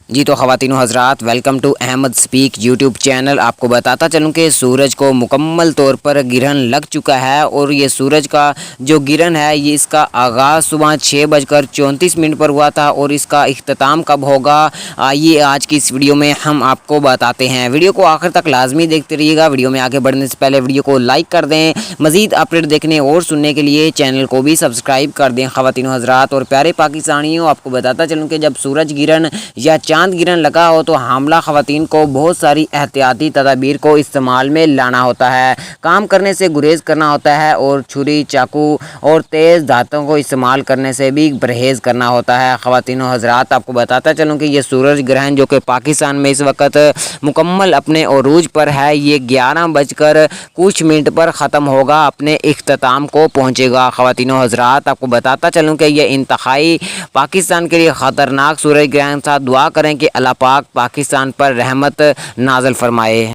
جی تو خواتین و حضرات، welcome to Ahmed speak YouTube channel. آپ کو بتاتا چلوں کہ سورج کو مکمل طور پر گرہن لگ چکا ہے، اور یہ سورج کا جو گرہن ہے یہ اس کا آغاز صبح 6:34 پر ہوا تھا، اور اس کا اختتام کب ہوگا آئیے آج کی اس ویڈیو میں ہم آپ کو بتاتے ہیں۔ ویڈیو کو آخر تک لازمی دیکھتے رہیے گا۔ ویڈیو میں آگے بڑھنے سے پہلے ویڈیو کو لائک کر دیں، مزید اپڈیٹ دیکھنے اور سننے کے لیے چینل کو بھی سبسکرائب کر دیں۔ خواتین و حضرات اور پیارے پاکستانیوں، آپ کو بتاتا چلوں کہ جب سورج گرہن یا چاند گرہن لگا ہو تو حاملہ خواتین کو بہت ساری احتیاطی تدابیر کو استعمال میں لانا ہوتا ہے۔ کام کرنے سے گریز کرنا ہوتا ہے، اور چھری، چاقو اور تیز دھاتوں کو استعمال کرنے سے بھی پرہیز کرنا ہوتا ہے۔ خواتین و حضرات، آپ کو بتاتا چلوں کہ یہ سورج گرہن جو کہ پاکستان میں اس وقت مکمل اپنے عروج پر ہے، یہ 11:00 پر ختم ہوگا، اپنے اختتام کو پہنچے گا۔ خواتین و حضرات، آپ کو بتاتا چلوں کہ یہ انتہائی پاکستان کے لیے خطرناک سورج گرہن تھا۔ دعا کریں کہ اللہ پاک پاکستان پر رحمت نازل فرمائے۔